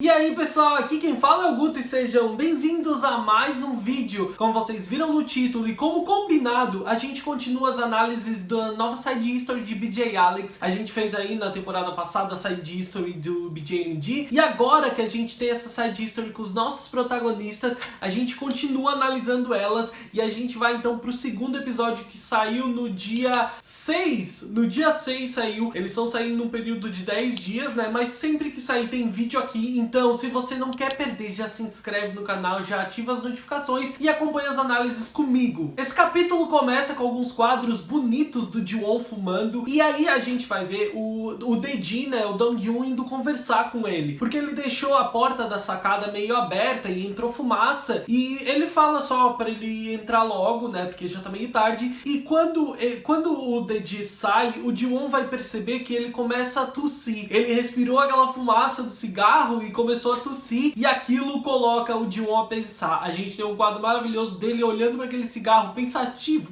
E aí pessoal, aqui quem fala é o Guto e sejam bem-vindos a mais um vídeo. Como vocês viram no título e como combinado, a gente continua as análises da nova side history de BJ Alex. A gente fez aí na temporada passada a side history do BJMD e agora que a gente tem essa side history com os nossos protagonistas, a gente continua analisando elas e a gente vai então pro segundo episódio que saiu no dia 6. No dia 6 saiu, eles estão saindo num período de 10 dias, né? Mas sempre que sair tem vídeo aqui. Então, se você não quer perder, já se inscreve no canal, já ativa as notificações e acompanha as análises comigo. Esse capítulo começa com alguns quadros bonitos do Ji-won fumando e aí a gente vai ver o Dae-ji, né, o Dong-hyun, indo conversar com ele. Porque ele deixou a porta da sacada meio aberta e entrou fumaça e ele fala só pra ele entrar logo, né, porque já tá meio tarde. E quando o Dae-ji sai, o Ji-won vai perceber que ele começa a tossir. Ele respirou aquela fumaça do cigarro e começou a tossir, e aquilo coloca o Ji-won a pensar. A gente tem um quadro maravilhoso dele olhando para aquele cigarro, pensativo,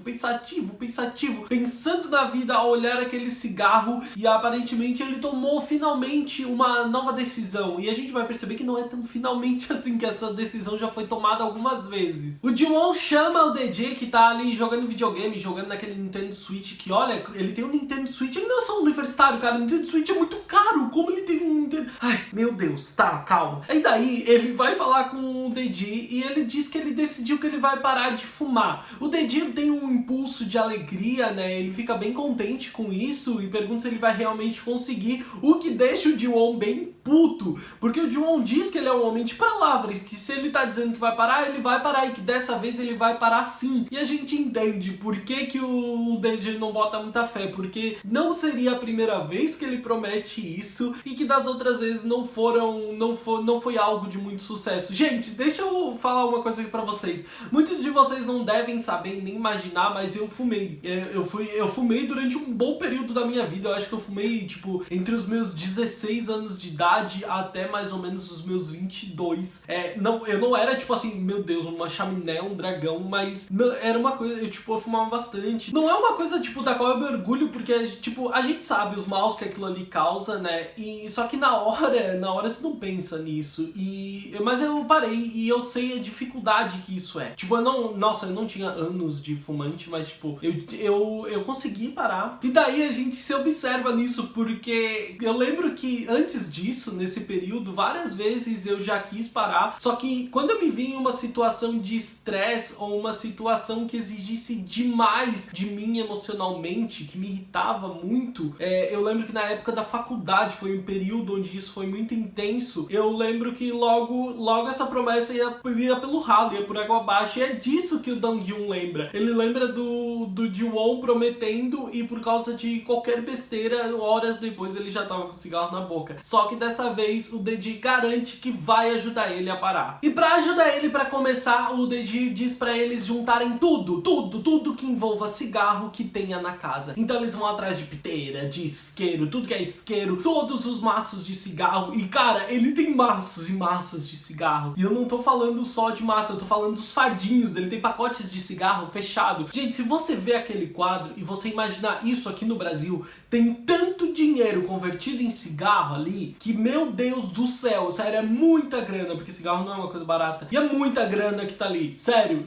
pensando na vida ao olhar aquele cigarro, e aparentemente ele tomou finalmente uma nova decisão, e a gente vai perceber que não é tão finalmente assim, que essa decisão já foi tomada algumas vezes. O Ji-won chama o DJ que tá ali jogando videogame, jogando naquele Nintendo Switch, que olha, ele tem um Nintendo Switch, ele não é só um universitário, cara, o Nintendo Switch é muito caro, como ele tem um Nintendo... Ai, meu Deus, tá, calma. E daí ele vai falar com o Dae-ji e ele diz que ele decidiu que ele vai parar de fumar. O Dae-ji tem um impulso de alegria, né? Ele fica bem contente com isso e pergunta se ele vai realmente conseguir, o que deixa o Ji-won bem puto, porque o Ji-won diz que ele é um homem de palavras, que se ele tá dizendo que vai parar, ele vai parar e que dessa vez ele vai parar sim. E a gente entende por que o Dae-ji não bota muita fé, porque não seria a primeira vez que ele promete isso e que das outras vezes não foi algo de muito sucesso. Gente, deixa eu falar uma coisa aqui pra vocês. Muitos de vocês não devem saber nem imaginar, mas eu fumei. Eu fumei durante um bom período da minha vida. Eu acho que eu fumei, tipo, entre os meus 16 anos de idade até mais ou menos os meus 22. Eu não era, tipo assim, meu Deus, uma chaminé, um dragão, mas não, era uma coisa, eu fumava bastante. Não é uma coisa, tipo, da qual eu me orgulho, porque, tipo, a gente sabe os maus que aquilo ali causa, né? E só que na hora tu não pensa nisso. Mas eu parei e eu sei a dificuldade que isso é. Tipo, eu não tinha anos de fumante, mas, tipo, eu consegui parar. E daí a gente se observa nisso, porque eu lembro que antes disso, nesse período, várias vezes eu já quis parar, só que quando eu me vi em uma situação de estresse ou uma situação que exigisse demais de mim emocionalmente, que me irritava muito, eu lembro que na época da faculdade foi um período onde isso foi muito intenso. Eu lembro que logo essa promessa ia pelo ralo, ia por água abaixo, e é disso que o Dong-hyun lembra. Ele lembra do Ji-won prometendo e por causa de qualquer besteira, horas depois ele já tava com o cigarro na boca. Só que dessa vez o Dae-ji garante que vai ajudar ele a parar. E pra ajudar ele, pra começar, o Dae-ji diz pra eles juntarem tudo que envolva cigarro que tenha na casa. Então eles vão atrás de piteira, de isqueiro, tudo que é isqueiro, todos os maços de cigarro. E cara, ele tem maços e maços de cigarro. E eu não tô falando só de massa, eu tô falando dos fardinhos. Ele tem pacotes de cigarro fechado. Gente, se você ver aquele quadro e você imaginar isso aqui no Brasil, tem tanto dinheiro convertido em cigarro ali que, meu Deus do céu, sério, é muita grana, porque cigarro não é uma coisa barata. E é muita grana que tá ali. Sério,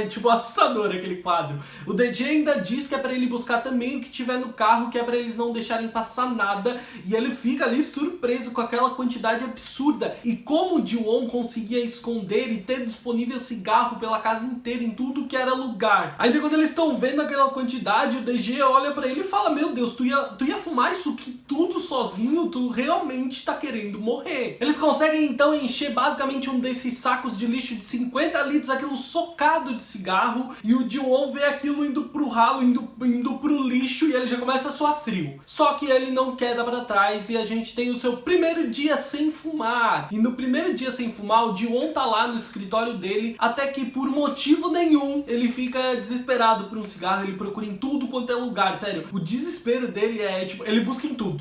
tipo assustador aquele quadro. O DJ ainda diz que é pra ele buscar também o que tiver no carro, que é pra eles não deixarem passar nada. E ele fica ali surpreso com aquela quantidade absurda. E como o Ji-won conseguia esconder e ter disponível cigarro pela casa inteira, em tudo que era lugar. Ainda quando eles estão vendo aquela quantidade, o DG olha pra ele e fala: meu Deus, tu ia fumar isso aqui tudo sozinho? Tu realmente tá querendo morrer. Eles conseguem então encher basicamente um desses sacos de lixo de 50 litros, aquilo socado de cigarro, e o Ji-won vê aquilo indo pro ralo, indo pro lixo, e ele já começa a suar frio. Só que ele não quer dar pra trás e a gente tem o seu primeiro dia sem fumar. E no primeiro dia sem fumar, o Ji-won tá lá no escritório dele, até que por motivo nenhum ele fica desesperado por um cigarro, ele procura em tudo quanto é lugar, sério. O desespero dele é, tipo, ele busca em tudo,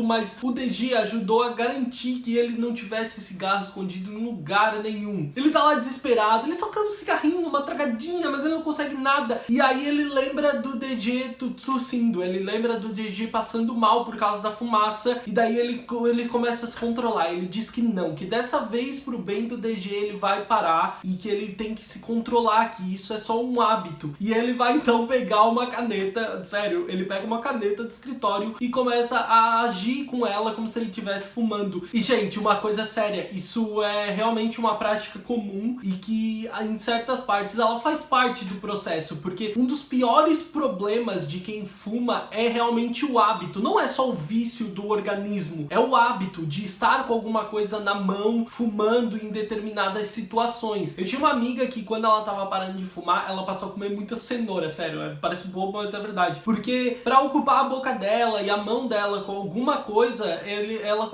mas o DG DG ajudou a garantir que ele não tivesse cigarro escondido em lugar nenhum. Ele tá lá desesperado, ele só quer um cigarrinho, uma tragadinha, mas ele não consegue nada. E aí ele lembra do DG tossindo, ele lembra do DG passando mal por causa da fumaça, e daí ele começa a se controlar. Ele diz que não, que dessa vez pro bem do DG ele vai parar e que ele tem que se controlar, que isso é só um hábito. E ele vai então pegar uma caneta, sério, ele pega uma caneta do escritório e começa a agir com ela como se ele estivesse fumando. E gente, uma coisa séria, isso é realmente uma prática comum e que em certas partes ela faz parte do processo, porque um dos piores problemas de quem fuma é realmente o hábito. Não é só o vício do organismo, é o hábito de estar com alguma coisa na mão, fumando em determinadas situações. Eu tinha uma amiga que quando ela tava parando de fumar, ela passou a comer muita cenoura, sério, parece bobo, mas é verdade. Porque pra ocupar a boca dela e a mão dela com alguma coisa, ela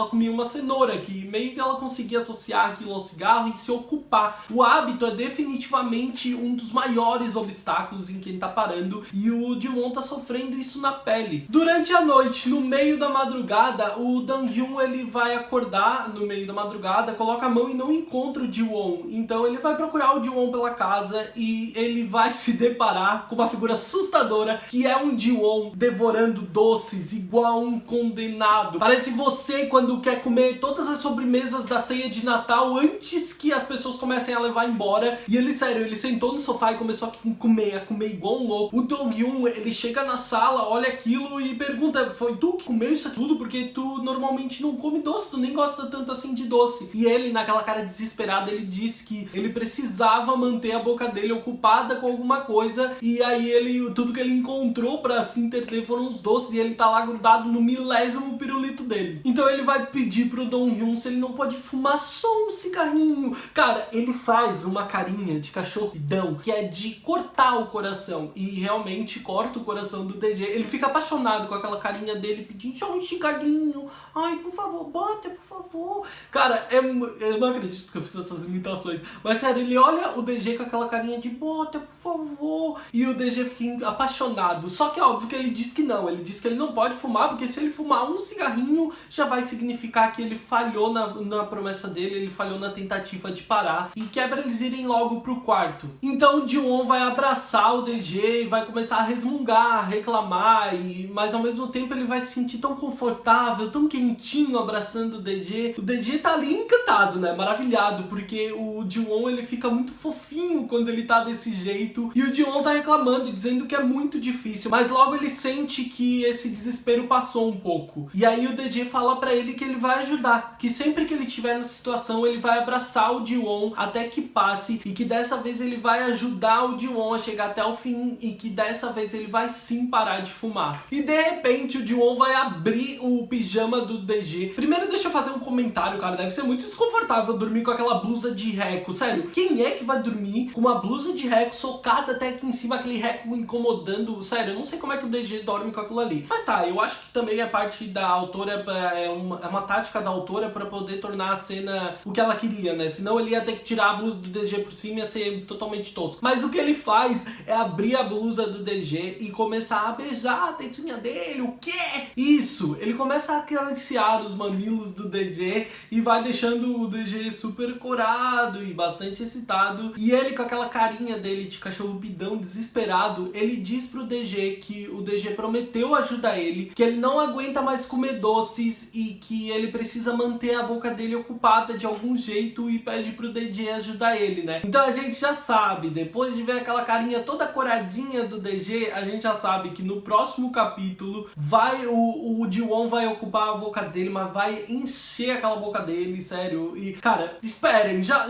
comia uma cenoura, que meio que ela conseguia associar aquilo ao cigarro e se ocupar. O hábito é definitivamente um dos maiores obstáculos em quem tá parando, e o Ji-won tá sofrendo isso na pele. Durante a noite, no meio da madrugada, o Dong-hyun ele vai acordar no meio da madrugada, coloca a mão e não encontra o Ji-won. Então ele vai procurar o Ji-won pela casa e ele vai se deparar com uma figura assustadora, que é um Ji-won devorando doces igual um condenado. Parece você quando quer comer todas as sobremesas da ceia de Natal antes que as pessoas comecem a levar embora. E ele, sério, ele sentou no sofá e começou a comer igual um louco. O Dong-hyun, ele chega na sala, olha aquilo e pergunta: foi tu que comeu isso tudo? Porque tu normalmente não come doce, tu nem gosta tanto assim de doce. E ele, naquela cara desesperada, ele disse que ele precisava manter a boca dele ocupada com alguma coisa, e aí tudo que ele encontrou pra se entreter foram os doces, e ele tá lá grudado no 1000º pirulito dele. Então ele vai pedir pro Dong-hyun se ele não pode fumar só um cigarrinho. Cara, ele faz uma carinha de cachorridão que é de cortar o coração, e realmente corta o coração do DG. Ele fica apaixonado com aquela carinha dele pedindo só um cigarrinho. Ai, por favor, bota, por favor. Cara, eu não acredito que eu fiz essas imitações, mas sério, ele olha o DG com aquela carinha de bota, por favor, e o DG fica apaixonado. Só que é óbvio que ele diz que não, ele diz que ele não pode fumar, porque se ele fumar um cigarrinho já vai significar que ele falhou na promessa dele, ele falhou na tentativa de parar, e que é pra eles irem logo pro quarto. Então o Ji-won vai abraçar o DG e vai começar a resmungar, a reclamar, mas ao mesmo tempo ele vai se sentir tão confortável, tão quentinho abraçando o DG. O DG tá ali encantado, né, maravilhado, porque o Ji-won ele fica muito fofinho quando ele tá desse jeito, e o Ji-won tá reclamando, dizendo que é muito difícil, mas logo ele sente que esse desespero passou um pouco. E aí o DG fala pra ele que ele vai ajudar, que sempre que ele estiver nessa situação ele vai abraçar o Ji-won até que passe, e que dessa vez ele vai ajudar o Ji-won a chegar até o fim, e que dessa vez ele vai sim parar de fumar. E de repente o Ji-won vai abrir o pijama do DG. Primeiro deixa eu fazer um comentário, cara, deve ser muito desconfortável dormir com aquela blusa de reco, sério, quem é que vai dormir com uma blusa de reco socada até aqui em cima, aquele reco incomodando? Sério, eu não sei como é que o DG dorme com aquilo ali. Mas tá, eu acho que também é parte da autora, é uma tática da autora pra poder tornar a cena o que ela queria, né? Senão ele ia ter que tirar a blusa do DG por cima e ia ser totalmente tosco. Mas o que ele faz é abrir a blusa do DG e começar a beijar a tetinha dele. O quê? Isso! Ele começa a acariciar os mamilos do DG e vai deixando o DG super corado e bastante excitado. E ele, com aquela carinha dele de cachorro bidão desesperado, ele diz pro DG que o DG prometeu ajudar ele, que ele não aguenta mais comer doces e que ele precisa manter a boca dele ocupada de algum jeito, e pede pro DG ajudar ele, né? Então a gente já sabe, depois de ver aquela carinha toda coradinha do DG, a gente já sabe que no próximo capítulo o Ji-won vai ocupar a boca dele, mas vai encher aquela boca dele, sério. E, cara, esperem, já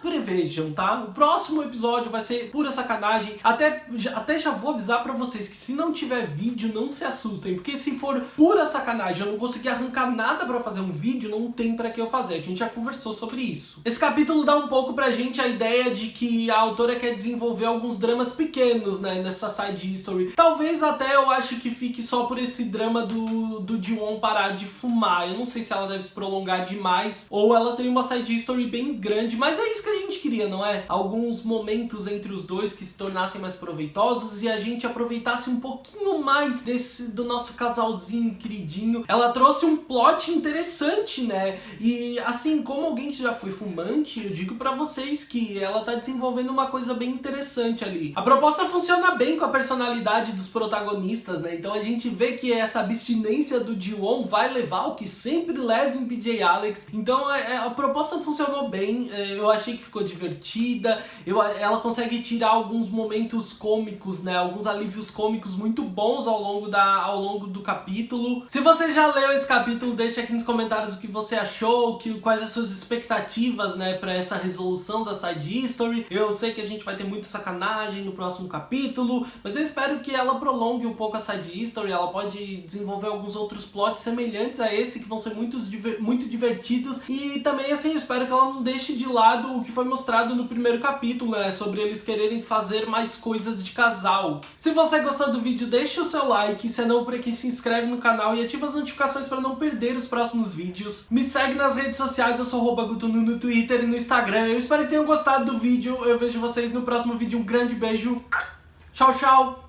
prevejam, tá? O próximo episódio vai ser pura sacanagem. Até já vou avisar pra vocês que se não tiver vídeo, não se assustem, porque se for pura sacanagem, eu não consegui arrancar nada pra fazer um vídeo, não tem pra que eu fazer. A gente já conversou sobre isso. Esse capítulo dá um pouco pra gente a ideia de que a autora quer desenvolver alguns dramas pequenos, né, nessa side history. Talvez até eu acho que fique só por esse drama do Ji-won parar de fumar. Eu não sei se ela deve se prolongar demais ou ela tem uma side history bem grande, mas é isso que a gente gente queria, não é? Alguns momentos entre os dois que se tornassem mais proveitosos e a gente aproveitasse um pouquinho mais do nosso casalzinho queridinho. Ela trouxe um plot interessante, né? E assim, como alguém que já foi fumante, eu digo pra vocês que ela tá desenvolvendo uma coisa bem interessante ali. A proposta funciona bem com a personalidade dos protagonistas, né? Então a gente vê que essa abstinência do Ji-won vai levar ao que sempre leva em PJ Alex. Então a proposta funcionou bem, eu achei que ficou divertida, ela consegue tirar alguns momentos cômicos, né? Alguns alívios cômicos muito bons ao longo do capítulo. Se você já leu esse capítulo, deixa aqui nos comentários o que você achou, quais as suas expectativas, né, pra essa resolução da side history. Eu sei que a gente vai ter muita sacanagem no próximo capítulo, mas eu espero que ela prolongue um pouco a side history. Ela pode desenvolver alguns outros plots semelhantes a esse, que vão ser muito divertidos. E também, assim, eu espero que ela não deixe de lado o que foi mostrado no primeiro capítulo, né, sobre eles quererem fazer mais coisas de casal. Se você gostou do vídeo, deixa o seu like, se é novo por aqui, se inscreve no canal e ativa as notificações para não perder os próximos vídeos. Me segue nas redes sociais, eu sou @gutunu no Twitter e no Instagram. Eu espero que tenham gostado do vídeo, eu vejo vocês no próximo vídeo, um grande beijo, tchau, tchau!